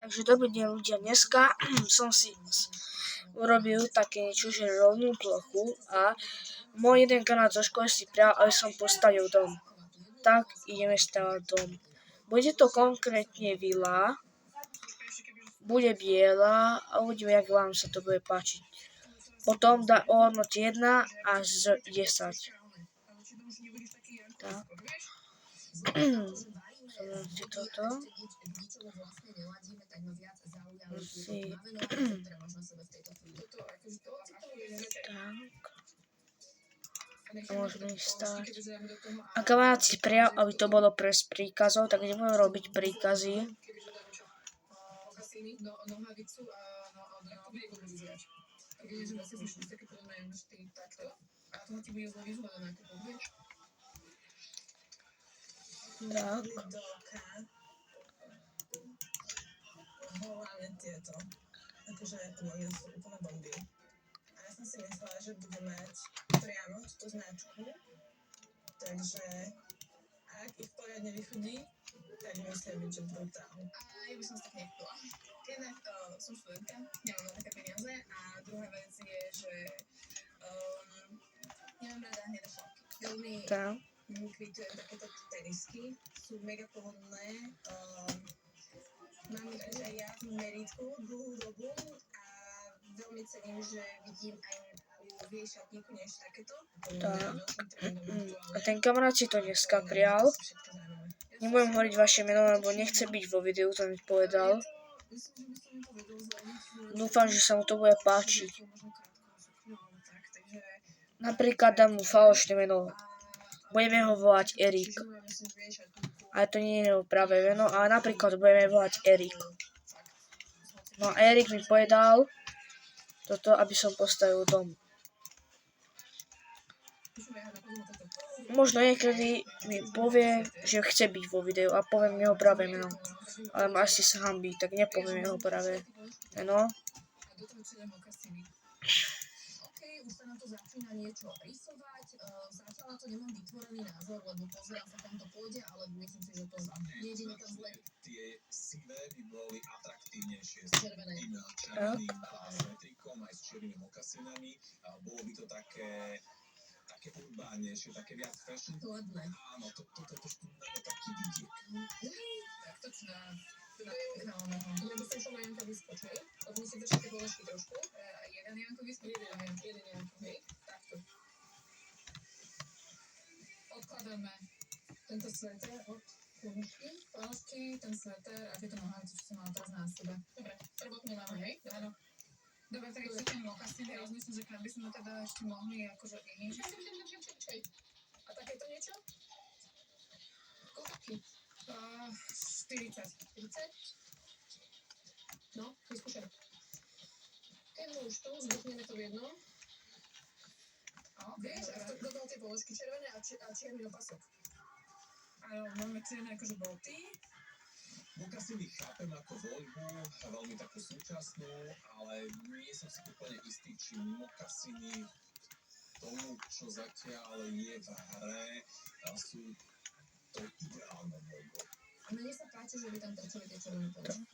Takže dobrý deň ľudia, dneska som si urobil také niečo, že rovnú plochu a môj jeden kanál zo školy si prijal, aby som postavil dom. Tak ideme stavať dom. Bude to konkrétne vila, bude biela a uvidíme, jak vám sa to bude páčiť. Potom dá ohodnoť 1 až 10. Tak. Zoberte toto. Tak. Môžeme stať. A kamarát si prijal, aby to bolo bez príkazov, tak nebudem robiť príkazy. Tak. Hlavne tieto. Akože podľa mňa sú úplne bomby. A ja som si myslela, že budem mať priamo túto značku. Takže ak ich poriadne vychodí, tak musia byť, že brutálne. A ja by som si tak nechcela. Jednak som študentka, nemám na také peniaze. A druhá vec je, že nemám rada hnedé šlapky. Veľmi kvitujem takéto tenisky. Sú mega pohodlné. Mám ich aj ja v meritku dlhú dobu a veľmi cením, že vidím aj v jej šatníku než takéto. Tak. A ten kamarát si to dneska prijal. Nebudem hovoriť vaše meno, lebo nechce byť vo videu, to mi povedal. Dúfam, že sa mu to bude páčiť. Napríklad dám mu falošné meno. Budeme ho volať Erik. Ale to nie je jeho pravé meno, ale napríklad budeme volať Erik. No a Erik mi povedal toto, aby som postavil dom. Možno niekedy mi povie, že chce byť vo videu a poviem jeho pravé meno. Ale asi sa hanbí, tak nepoviem jeho pravé meno. Už sa na to začína niečo rysovať. Zatiaľ na to nemám vytvorený názor, lebo pozerám sa, kam to pôjde, ale myslím si, že to nejde niekam zle. Tie sivé by boli atraktívnejšie s tým červeným svetrikom aj s čiernymi mokasinami. Bolo by to také urbánejšie, také viac fashion. Kladné. Áno, toto je trošku taký vidiek. Tak to čo dá. Ja by som šla na Jankovi skoč, hej? Odmyslíte všetky dôležky trošku. Jeden Jankovi skoč, jeden Jankovi, hej? Takto. Odkladáme tento sveter od ponožky, ten sveter a tieto nohavice, čo som mala teraz na sebe. Dobre, prvotne máme, hej? Áno. Dobre, tak ešte ten mokasín, ja rozmyslím, že kam by sme teda ešte mohli akože iný. A takéto niečo? Koľky? 40. No, vyskúšaj. Keď už to, zbuchneme to v jednom. Vieš, a do toho tie položky červené a čierny opasok. Áno, máme čierne akože boty. Mokasiny chápem ako voľbu, veľmi takú súčasnú, ale nie som si úplne istý, či mokasiny tomu, čo zatiaľ je v hre, sú to ideálne voľbou. A mne sa páči, že by tam trčali tie červené položky.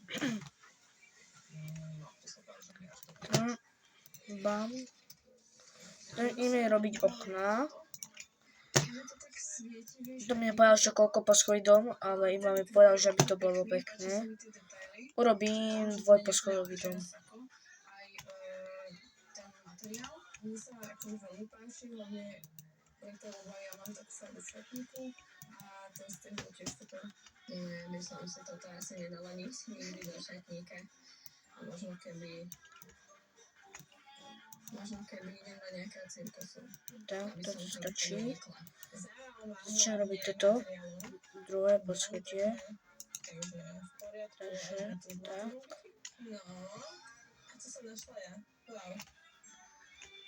No, to sa dá, že nie až tak. Bam. Ideme robiť okná. To mi nepovedal, že koľko poschodí dom, ale iba mi povedal, že by to bolo pekné. Urobím dvojposchodový dom. Mne sa akože veľmi páči, hlavne preto, lebo ja mám takú farbu v šatníku a ten stred bol tiež super. By som si toto asi nedala nič nikdy do šatníka. A možno keby idem na nejakého cirkusu. Tak, to stačí. Začnem robiť toto. Druhé poschodie. Takže, tak. No, a co som našla ja? Wow.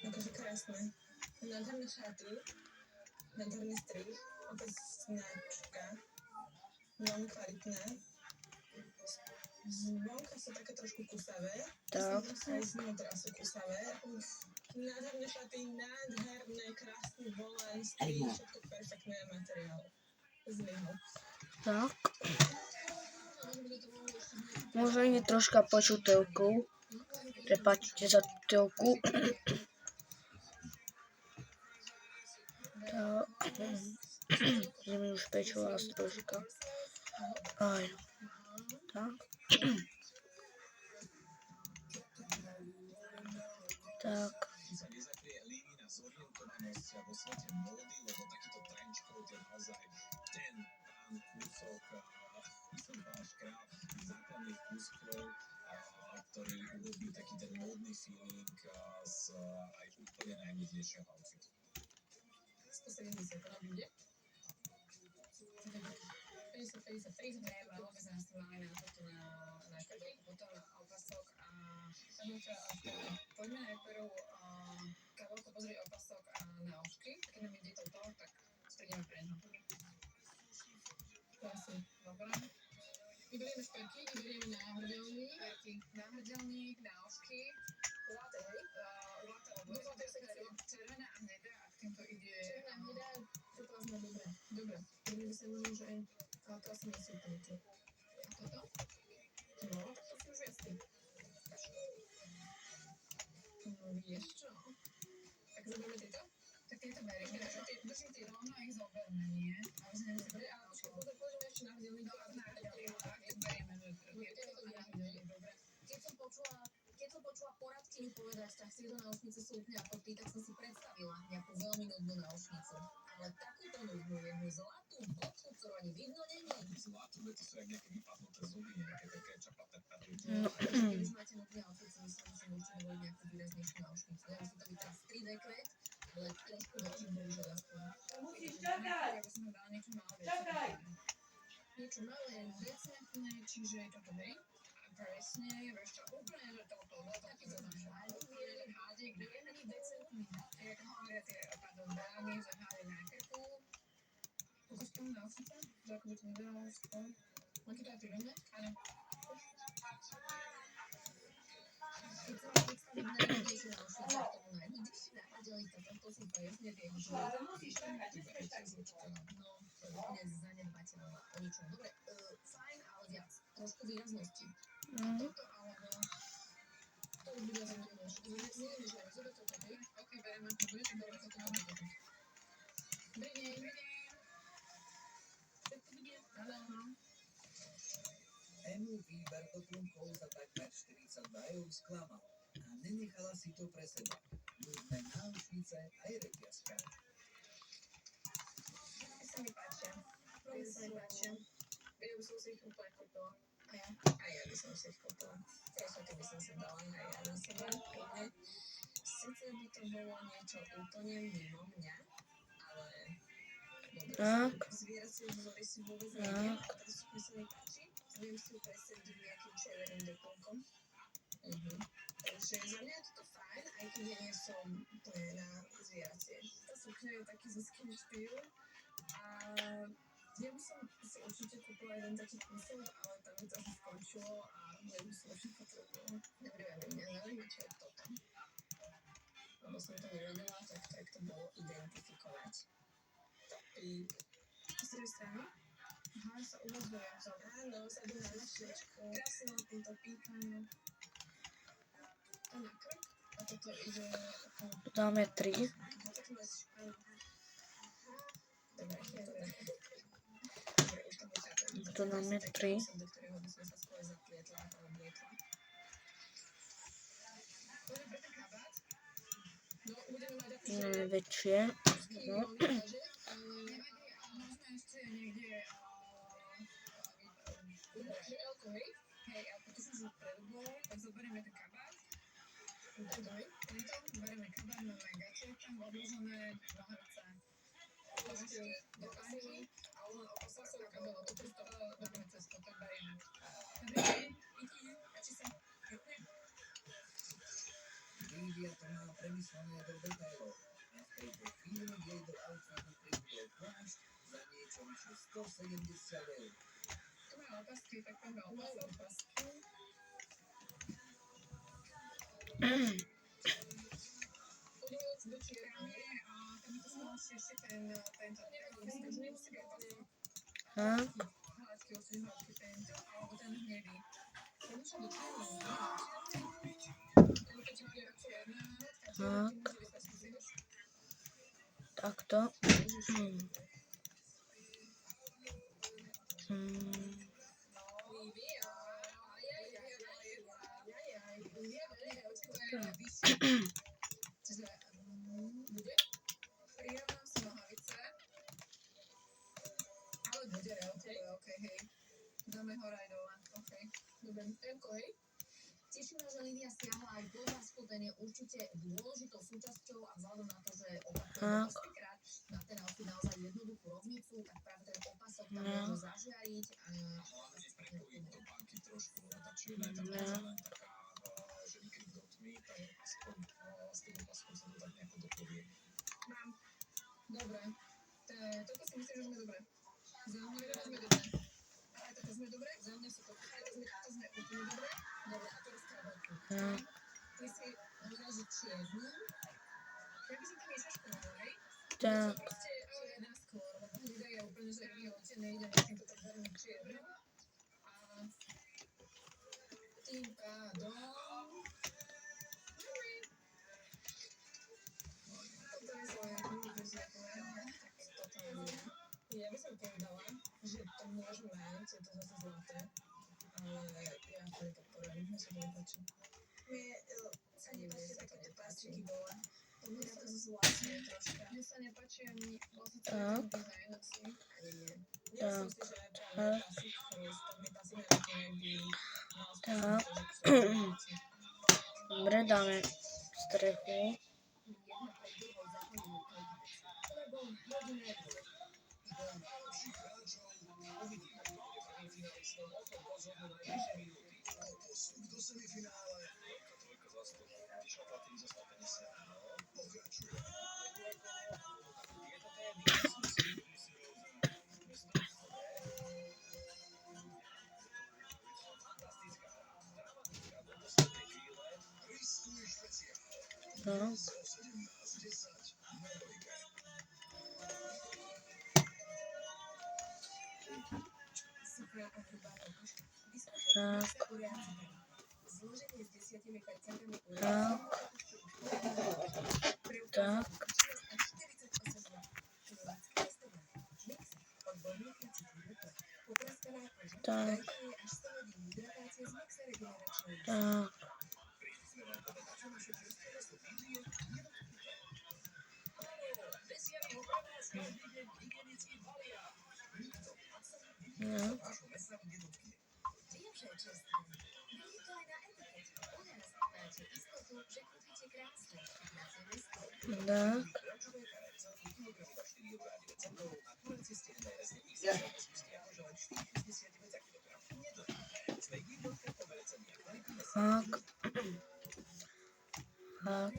Akože krásne. Nádherné šaty, nádherný strih, opäť značka, veľmi kvalitné. Zvonka sú také trošku kusavé, aj znútra sú kusavé. Nádherné šaty, nádherné, krásny volen, strih, všetko perfektné materiál. Zvyho. Tak. Možno je troška počuť telku. Prepáčte za telku. Zemi už pečová troška. Aj. Tak. Tak. Ktorý urobí taký ten módny feeling z aj úplne najmodnejšieho outfitu. 170 to bude? 50 treba vôbec nastavovali na toto na kabelku, potom opasok a poďme najprv kabelku pozrieť opasok a na očky, keď nám ide toto, tak stredíme pre ňo. Vlastne, dobré. Vyberieme šperky, vyberieme náhrdelník, na očky, latte, červená a hnedá, a k týmto ide... Červená a hnedá, to sme dobre. Prvne by sa možno, že to asi nie sú úplne tie. A toto? No, to sú už viac tým. No, vieš čo? Tak zoberieme tieto? Tak tieto berieme. Držím tie rovno a ich zoberme, nie? Ale sme nezoberali, ale počkaj, pôjdeme ešte náhrdelník. Keď som počula poradkyňu povedať, tak si to náušnice sú úplne ako ty, tak som si predstavila nejakú veľmi nudnú náušnicu. Ale takúto nudnú, jednu zlatú bodku, ktorú ani vidno není. Zlatú, to sú jak nejaké vypadnuté zuby, nejaké také čapaté patričky. Keď už máte nudný outfit, si myslím, že si môžete dovoliť nejakú výraznejšiu náušnicu. Nemusí to byť teraz 3D kvet, ale trošku väčší bohužiaľ aspoň. Musíš čakať! Ja by som dala niečo malé. Niečo malé, decentné, čiže toto hej. Presne, vieš čo, úplne, že toto, no taký to náš hádek, veľmi decentný, jak hovoria tie, dámy, že hádek na krku. Ukáž tomu na osnice, že ako by to nedalo skôr. Máte to aj ty rovne? Áno. Keď sa vám predstaviť najhodnejšie na osnice, k tomu najhodnejšie náhrdelník, to si presne viem, že... Ale musíš čakať, čo chceš tak zúčať? No, to je úplne zanedbateľné, o ničom. Dobre, fajn, ale viac, trošku výraznosti. Toto alebo to už bude za mňa môžu. Nevieme, že zober to tady. Ok, bereme, to bude, tak dobre, toto máme toto. Brine. Tak to bude, áno. Emu výber doplnkov za takmer 42 eur sklamal a nenechala si to pre seba. Nudné náušnice aj reťazka. Sa mi páčia. Ja by som si ich úplne kúpila. A ja by som si ich kúpila. Tiež by som si dala aj ja na seba. Sice by to bolo niečo úplne mimo mňa, ale dobre, zvieracie vzory si vôbec neviem. A to super sa mi páči. Viem si ju presediť nejakým červeným doplnkom. Takže za mňa je toto fajn, aj keď ja nie som úplne na zvieracie. Tá sukňa je taký ziskin štýl a ja by som si určite kúpila jeden taký kúsok, ale tam by to asi skončilo a ja by som už nepotrebovala. Dobre, mňa zaujíma, čo je toto. Lebo som to nevedela, tak to bolo identifikovať. Topík. Z druhej strany? Aha, sa uvozuje vzor. Áno, sa ide na našiečku. Krásne na tým topíkam. To na krk. A toto ide... Dáme 3. Dobre, To dáme 3. do ktorého by som sa skôr zaplietla ako obliekla. Poďme pre ten kabát. No, budeme mať akože... Väčšie. No. Nevadí, ale možno ešte niekde... Elko, hej? Hej, Elko, to som už predbol, tak zoberieme ten kabát. Tento, berieme kabát, máme gače, tam odložené nohavice. Nohavice do pánky, a len opasok a kabel, to prosto dobíme cesto, tak berieme. Dobrý deň, páči sa. Lívia to má premyslené do detailov a v tejto chvíli jej do outfitu pribudol plášť za niečo vyše 170 eur. Tu máme opasky, tak poďme opasky. Podívajúc do čierky a tam by to som mala ešte tento, neviem, myslím, že nemusí byť opasok. Tak. Hladký osviežovací tento, alebo Tak. Takto. Čiže bude príjemná si nohavice, ale bude relatíve OK, hej. Dáme hore aj dole, OK. Dobre, Emko, hej. Teší ma, že Lídia stiahla aj podvazku, ten je určite dôležitou súčasťou a vzhľadom na to, že opakuje dosť na ten outfit naozaj jednoduchú rovnicu, tak práve ten opasok tam môže zažiariť a Hlavne prepojiť do banky trošku, tá čierna je tam len taká, že niekedy do tmy, tak aspoň s tým opaskom sa to tak nejako dopovie. mám. Dobre. Toto si myslím, že sme dobre. Za mňa sme dobre. Aj toto sme dobre. Za mňa sú to. Aj to sme úplne dobre. Dobre, a teraz kabelku. Ty si hovorila, že čiernu. Ja by som to miešal skôr, hej? Tak. Proste čierna skôr, lebo ľudia je úplne, že živote nejde na týmto tak veľmi čiernu. A tým pádom... Toto je svoje, ja by som povedala, že to môžeme, je to zase zlaté, ale ja to nepodporujem, mne sa to nepáči. Mne sa nepáči takéto páčiky dole. Mne sa to zlatne troška. Mne sa nepáči ani vlastne celý ten dizajn asi. Ani nie. Myslím si, že práve pasík, spodný pasík by mal Tak. Dobre, dáme strechu. jedna pre druhou zahodujú lebo hodine Najlepších hráčov uvidíme, kto bude prvým finalistom, o tom rozhodnú najbližšie minúty. O postup do semifinále. Veľká trojka za 100, Tiša Platini za 150. Pokračuje. Tieto témy sú si fantastická hra, dramatická do poslednej chvíle. Riskuj špeciál. No. 17:10 na dvojke. Super akrobátok. Tak. Zloženie s 10% Tak. Tak. Tak. Tak. No. Tak. Tak. Tak.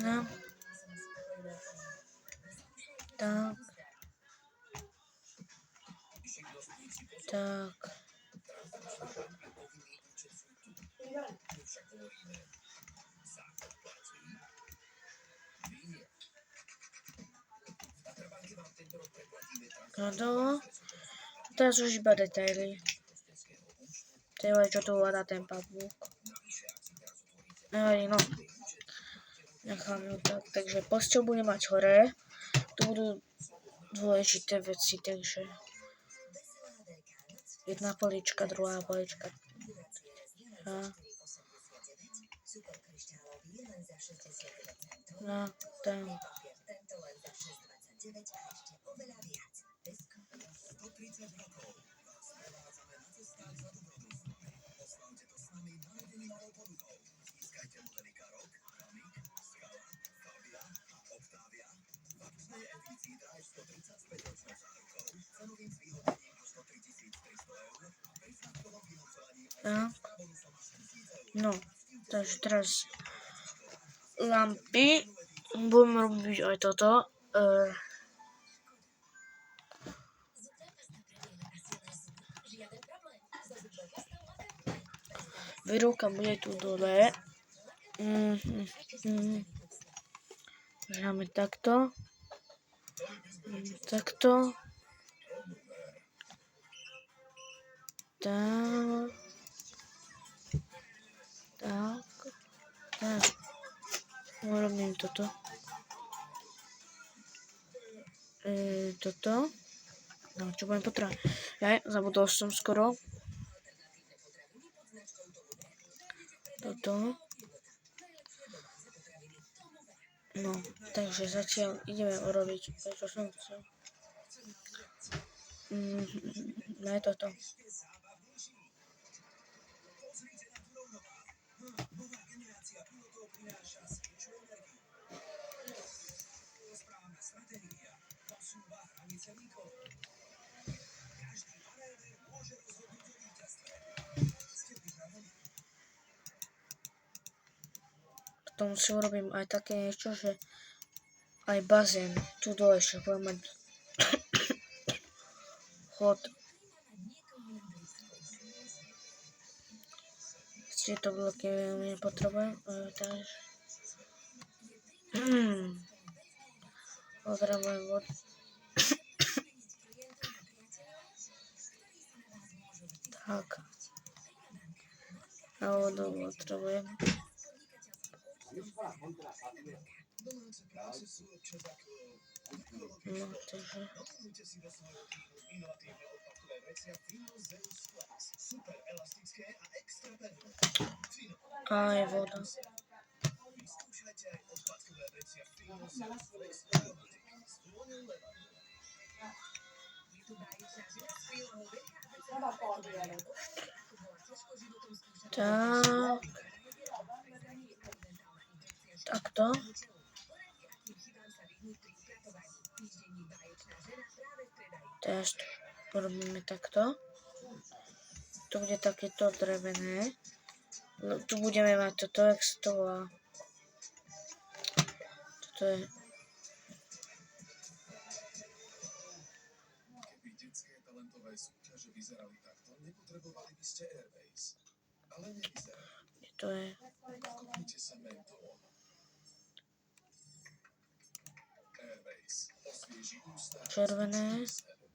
No. Tak. Tak. Gotovo. Teraz už iba detaily. Teda, čo tu hľadá ten pavúk. Nevadí, no. Nechám ju tak. Takže postel bude mať hore. Tu budú dôležité veci, takže jedna polička, druhá polička. No, tak. 130 rokov vás prevádzame na cestách za dobrodružstvom. Oslavte to s nami narodeninovou ponukou. Získajte modely Karok, Kamik, Skala, Fabia a Octavia v akčnej edícii Drive 130 s 5-ročnou zárukou, cenovým zvýhodnením do 103 300 eur a pri známkovom financovaní aj s bonusom až 1 000 eur. No, takže teraz lampy. Budem robiť aj toto. Výruvka bude tu dole. Dáme takto. Takto. Tak. Tak. Tak. Urobím toto. Toto. No, čo budem potrebovať? Zabudol som skoro. Toto. No, takže zatiaľ ideme urobiť, čo som chcel. Ne toto. Nová generácia pilotov prináša silnejšiu energiu. Správna stratégia posúva hranice výkonu. Každý manéver môže rozhodnúť o víťazstve. Ste pripravení? K tomu si urobím aj také niečo, že aj bazén tu dole, že budem mať chod. Tieto bloky nepotrebujem, takže potrebujem vodu. Tak. A vodu potrebujem. Domáce práce sú občas ako No, takže doplňujte si do svojho týmu inovatívne odpadkové vrecia Fino Zeus Flex. Super elastické a extra pevné. Fino. aj voda. Vyskúšajte aj odpadkové vrecia Fino Zeus Flex Automatic s vôňou levandu. Je tu báječná žena s prílohou veľká abeceda pretovania. Ako bola ťažko životom skúšaná. Tak. Takto. Teraz to robíme takto. Tu bude takéto drevené. No, tu budeme mať toto, jak sa to volá. Toto je... Keby detské talentové súťaže vyzerali takto, nepotrebovali by ste Airbase. Ale nevyzerá. To je... Nakopnite sa mentolom. Airbase osvieži ústa. Červené.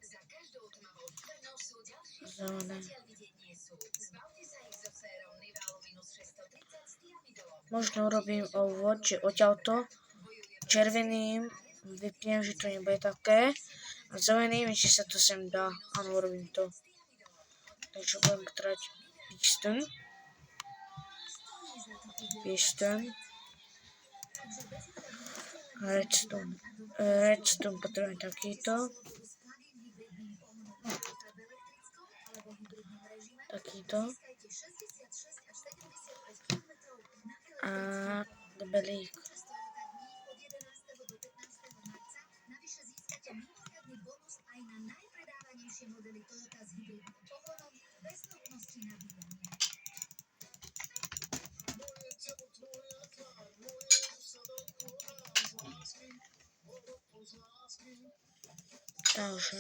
Za každou tmavou skvrnou sú ďalšie, Zelené. zatiaľ vidieť nie sú. Zbavte sa ich so sérom Nivalo minus 630 s tiamidolom. Možno urobím ovod, že odtiaľto červeným vypnem, že to nebude také. A zeleným, či sa to sem dá. Áno, urobím to. Takže budem potrebovať piston. Piston. Redstone. Redstone potrebujem takýto. Takýto. A debelík. Navyše získate mimoriadny bonus aj na najpredávanejšie modely Toyota s hybridným pohonom bez nutnosti nabíjania. Takže.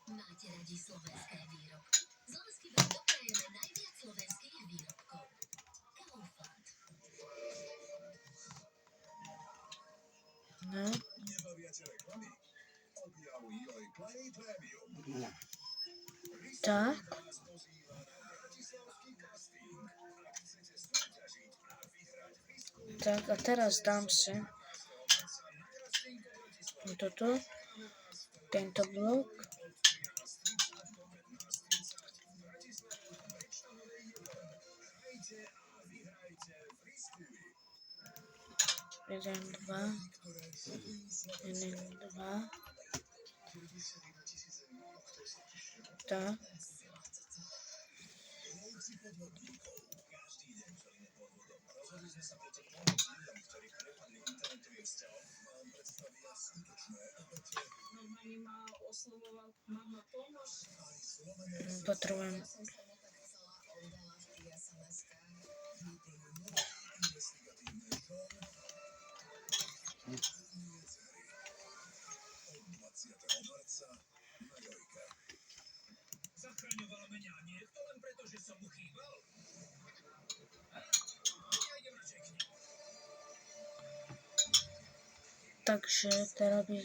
Máte radi slovenské výrobky? Z lásky vám doprajeme najviac slovenských výrobkov. Kaufland. No. Nebavia ťa reklamy? Objavuj Joj Play Premium. Tak. Vás pozýva na bratislavský casting. Ak chcete súťažiť a vyhrať výskum, Tak a teraz dám si toto. Tento blok. Jeden, dva. Jeden, dva. Tak. Normálne ma oslovoval mama pomož. Potrebujem Koniec hry. Od 20. marca na Jojke. Zachraňoval mňa niekto len preto, že som mu chýbal? Ja idem radšej k nim. Takže teraz by...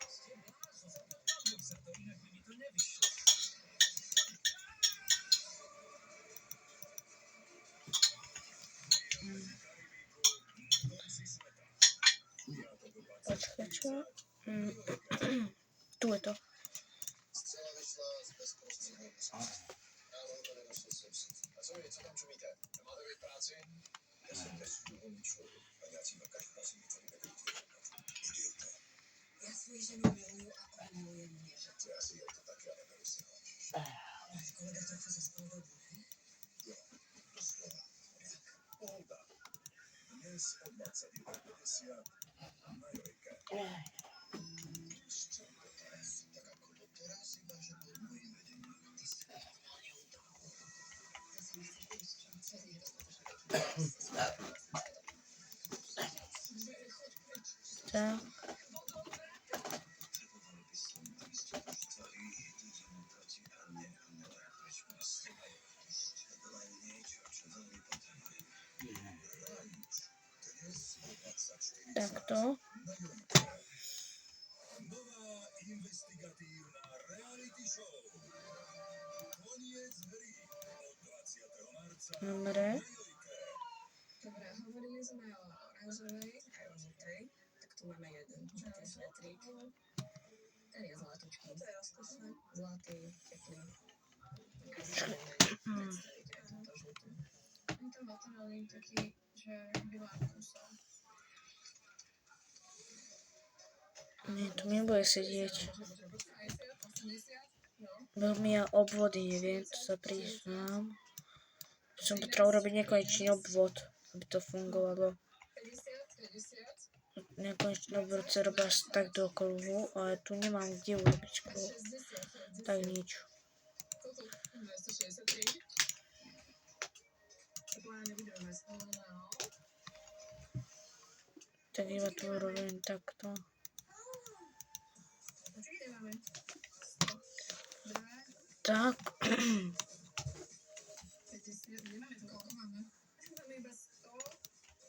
Ste blázon. Pán Boh za to, inak by mi to nevyšlo. Počkaj, čo? Tu je to. Strela vyšla z bezprostředního blízkosti. Ale to nedošlo soused. A co vy, co tam čumíte? Nemáte vy práci? Já jsem bezúhonný člověk. A nějací makaři na si něco nevědět. Idiota. Ja svoju ženu miluju a ona miluje mňa. Já si to taky, ale neberu si ho. Váš kolega trochu zaspal dobu, ne? Jo, doslova. Pohoda. Dnes o 21:50 na Jojke. Z čem to teraz? Tak ako doteraz, iba že pod mojím vedením. Ty si ma normálne udal. To sa mi chce ísť, čo? Celý je dostatočne. Tak. Treboval by som, aby ste dostali jedinú proti Anne a Mele. Preč ma sledajú. Lebo majú niečo, čo veľmi potrebujem. Ranč. Dnes o 24:00 Takto. na Jojke. Nová investigatívna reality show. Koniec hry od 20. marca Dobre. na Jojke. Dobre, hovorili sme o oranžovej a žltej, tak tu máme jeden, žltý svetrík. Ten je zlatučký. To je rozkošné. Zlatý, teplý. Aj si vieme predstaviť aj tento žltý. Je to materiálny taký, že by vám kusol. Nie, to mi bude sedieť. Počkaj, 80? No. Veľmi ja obvody neviem, to sa priznám. Som potreboval robiť nekonečný obvod, aby to fungovalo. 50, 50, Nekonečný obvod sa robí až tak do kruhu, ale tu nemám kde urobiť kruh. 60, 60. Tak nič. Koľko? 263? Tak len nevydrome z toho, no. Tak iba tu urobím takto. Počkaj, kde máme? 100. Druhé. Tak. 50, nemáme to, koľko máme? Máme iba 100,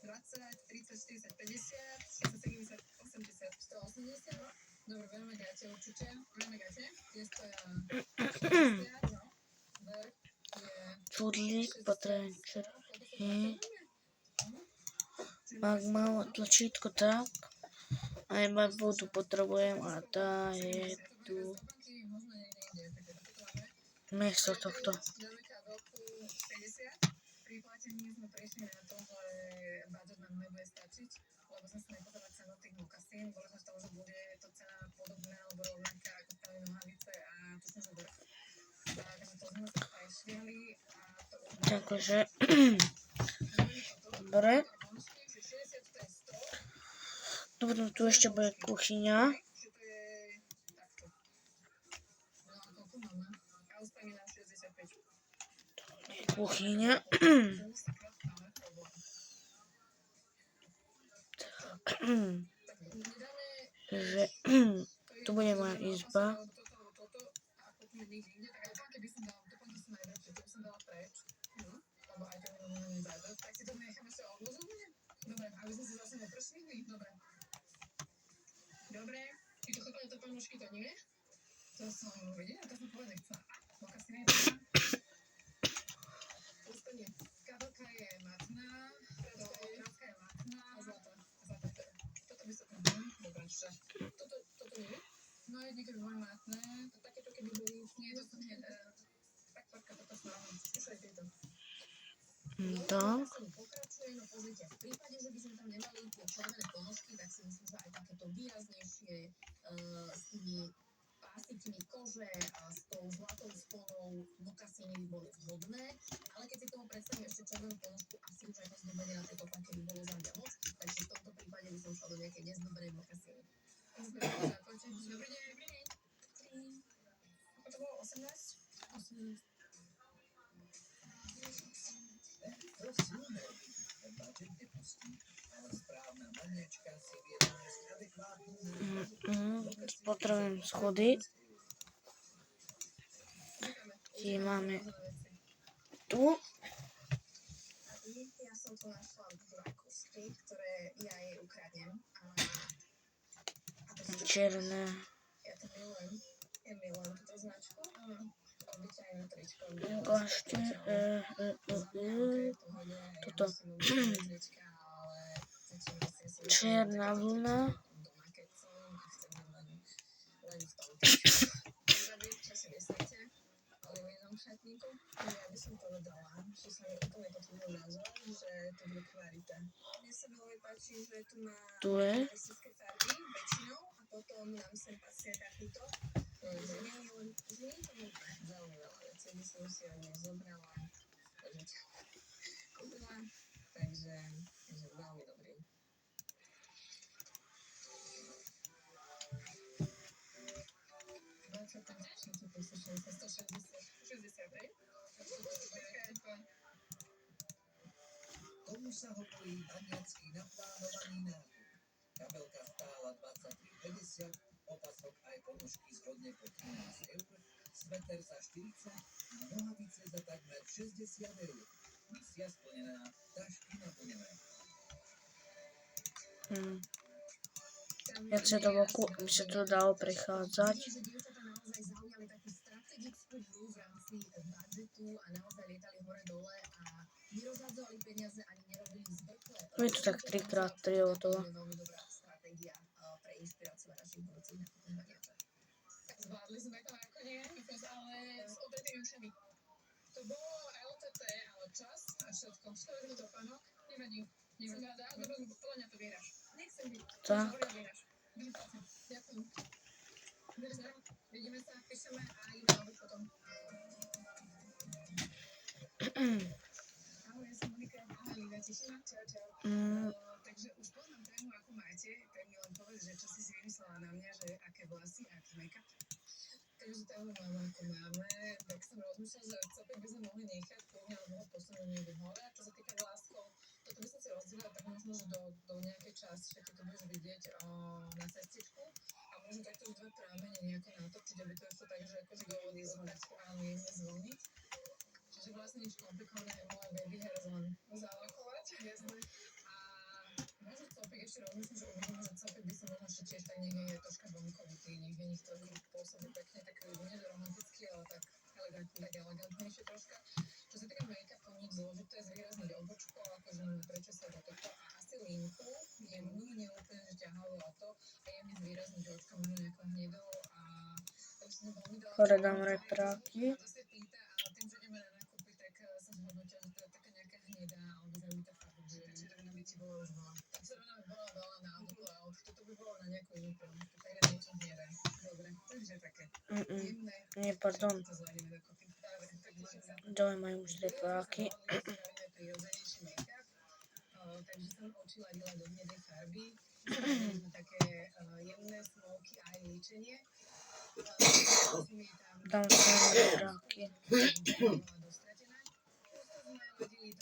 20, 30, 40, 50, 60, 70, 80, 180. Dobre, budeme gate určite. Budeme gate. Je to 60, no. Vrch je Čudlík, potrebujem 60. červený. Magma, tlačítko tak. A iba vodu potrebujem a tá je tu. Miesto tohto. Dáme kabelku 50. Pri platení sme prišli na to, že budget nám nebude stačiť, lebo sme sa nepozerali cenu tých mokasín. Boli sme z toho, že bude to cena podobná alebo rovnaká ako stali nohavice a tuším, že vrch. Takže to sme sa prešvihli a to už Takže. Dobre. končí, čiže 60 to je 100. Potom tu ešte bude kuchyňa. Čiže to je takto. No a koľko máme? A ostane nám 65. Kuchyňa. Že tu bude moja izba. Dobre, či to chodili to ponožky, to nie? To som videla, to som povedať nechcela. Moka si nejde. Ústanie. Kabelka je matná, prátka je matná a zlatá. Zlatá teda. Toto by sa tam dobre, čo? Toto nie? No jedníky by boli matné, to takéto keby boli, nie, to som nie, tak parka, toto som ráno, skúšaj tieto. Tak. Pokračuje, no pozrite, v prípade, že by sme tam nemali tie červené ponožky, tak si myslím, že aj takéto výraznejšie s tými pásikmi kože a s tou zlatou sponou mokasíny by boli vhodné, ale keď si tomu predstavím ešte červenú ponožku, asi už aj to zdobenie na tejto panke by bolo za mňa moc, takže v tomto prípade by som šla do nejakej nezdobenej mokasíny. Dobrý deň, dobrý deň. Ako to bolo, 18? 18. Slniečka si vieme nájsť adekvátnu Potrebujem schody. Tie máme tu. Ja som tu našla dva kusky, ktoré ja jej ukradnem. A to sú Černé. ja to milujem. Ja milujem túto značku. Obyčajné tričko. Ukážte. Toto. Čierna vlna. Doma, keď som a chcem len v tom tričku. Čo si myslíte? Ale v jednom šatníku. Ja by som povedala, že sa mi úplne potvrdil názor, že to bude kvalita. Mne sa veľmi páči, že tu má Tu je. klasické farby väčšinou a potom nám sem patria takýto. Že nie je to veľmi veľa vecí, by som si od nej zobrala, kúpila, takže veľmi dobrý. Tomu sa hovorí maniacky naplánovaný nákup. Kabelka stála 23,50, opasok aj ponožky zhodne po 13 eur, sveter za 40 a nohavice za takmer 60 eur. Misia splnená, tašky naplnené. Viac do boku by sa to dalo prechádzať. Že dievčatá naozaj zaujali takú strategickú hru v rámci budžetu a naozaj lietali hore-dole a nerozhádzovali peniaze ani nerobili zbrkle. Je to tak 3x3 hotovo. To je veľmi dobrá stratégia pre inšpiráciu našich budúcich nákupných maniakov. Zvládli sme to ako nie, ale s obetými ušami. To bolo LTT, ale čas a všetko. 4 minút opánok, nevadí. Nevadá, dobre, podľa mňa to vyhráš. Nechcem byť. Tak. Vyhráš. Ďakujem. Vidíme sa, píšeme a ideme na obed potom. Ahoj, ja som Monika. Ahoj, Lidia, teším. Čau, čau. Takže už poznám tému, ako máte, tak mi len povedz, že čo si vymyslela na mňa, že aké vlasy a aký make-up. Takže tému máme, ako máme, tak som rozmýšľala, že celé by sme mohli nechať kľudne, alebo ho posunúť niekde hore. Čo sa týka vláskov, toto by som si rozdielila tak možno, že do nejakej časti, že keď to budeš vidieť na cestičku a možno takto už dve prámene nejako natočiť, aby to ešte tak, že akože do vody zrovnať správne jemne zvoniť. Čiže vlastne nič komplikované, moje baby hairs len zalakovať, jasné. A možno copik ešte rozmyslím, že uvidíme, že copik by som možno ešte tiež tak niekde je troška vonkovitý, niekde nech to pôsobí pekne, tak nie romanticky, ale tak elegantnejšie troška. Čo sa týka make-upu, nič zložité, zvýrazniť obočko, akože máme prečesať a toto. A asi linku, jemnú, neúplne, že ťahalo a to, a jemne zvýrazniť očko, možno nejakou hnedou a tak som veľmi dala. Hore dám repráky. A to sa pýta, ale tým, že ideme na nákupy, tak sa zhodnotia, že to je taká nejaká hnedá, alebo zaujímavá farba, že červená by ti bola už veľa. Tak červená by bola veľa na autocloud, toto by bolo na nejakú inú promočku, tak ja niečo hnedé. Dobre, takže také jemné. Nie, pardon. To zladíme dokopy. Dobre, tak teším sa. Dole majú už repráky. Prirodzenejší make-up, takže som oči ladila do hnedej farby. Mali sme také jemné smoky a aj líčenie. Dám si repráky. Dostratené. Potom sme ladili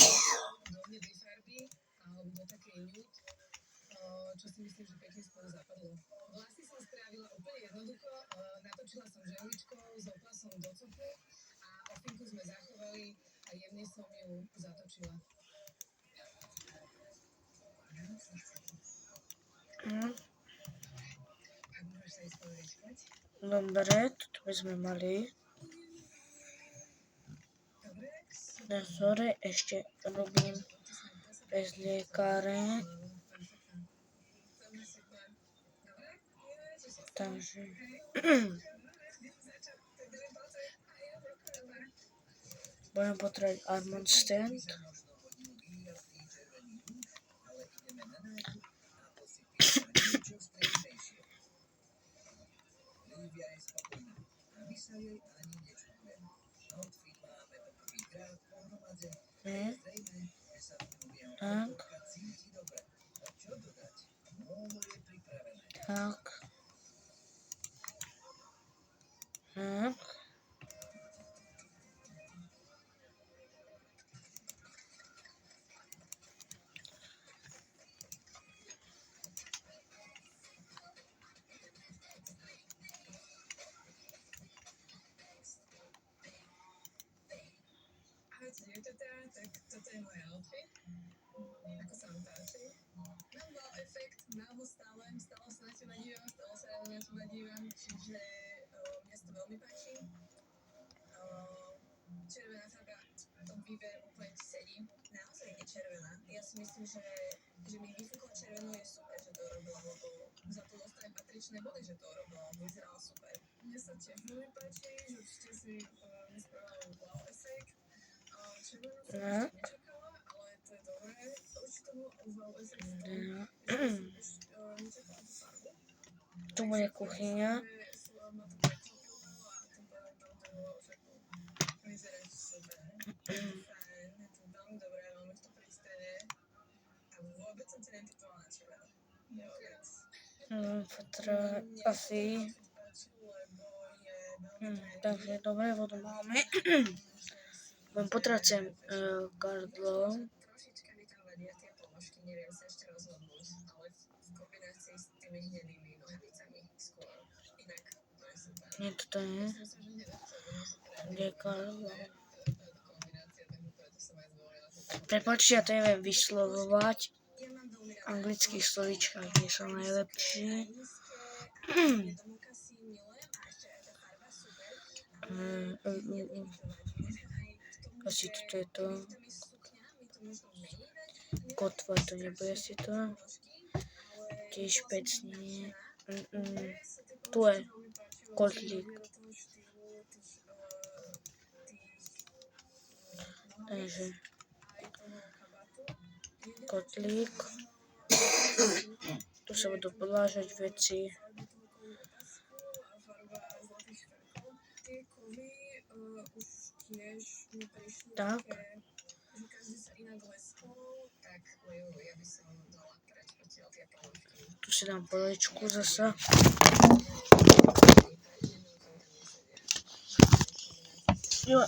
do hnedej farby alebo do takej nude, čo si myslím, že pekne spolu zapadlo. Vlasy som strávila úplne jednoducho, natočila som žehličkou, zopla som do copu a opinku sme zachovali a jemne som ju zatočila. Ak môžeš sa ísť poveričkovať? Dobre, toto by sme mali. Dobre. Sorry, ešte robím bez liekáre. Takže budem potrebovať Armand Stand. Lívia je spokojná a my sa jej ani nečudujeme. Outfit máme poprvýkrát pohromadze a je zrejme, že sa v ňom jeho autorka cíti dobre. A čo dodať? Mólo je pripravené. Tak. dievčatá, tak toto je môj outfit. Ako sa vám páči? Mám wow efekt, mám ho stále sa na teba dívam, stále sa rád na teba dívam, čiže mne sa to veľmi páči. Červená farba, to výber úplne sedí. Naozaj je červená. Ja si myslím, že mi vyfúkla červenú je super, že to urobila, lebo za to dostane patričné body, že to urobila, vyzerala super. Mne sa tiež veľmi páči, že ste si nespravili wow efekt. Červenú som ešte nečakala, ale to je dobré. Určite bol wow efekt v tom, že som už nečakala tú farbu. Tu bude kuchyňa. Ma to prekvapilo a tým pádom tam to bolo efektu. Vyzerá to super. Je to fajn, je to veľmi dobré, veľmi to prístredie. A vôbec som ti netypovala na červeno. Vôbec. Fotra asi. Takže dobre, vodu máme. Mám potracem gardlo. Trošička mi tam vadia tie ponožky, neviem sa ešte rozhodnúť, ale v kombinácii s tými hnedými nohavicami skôr. Inak to je super. Nie, toto je. Myslím sa, že Kde je gardlo? táto kombinácia, tak preto som aj zvolila toto. Prepáčte, ja to neviem vyslovovať. Ja mám veľmi V anglických slovíčkach nie som najlepší. Asi toto je to. Kotva to nebude si to. Tiež pec nie. Tu je kotlík. Takže kotlík. Tu sa budú podlážať veci. Tak. Tu si dám poličku zasa. Jo,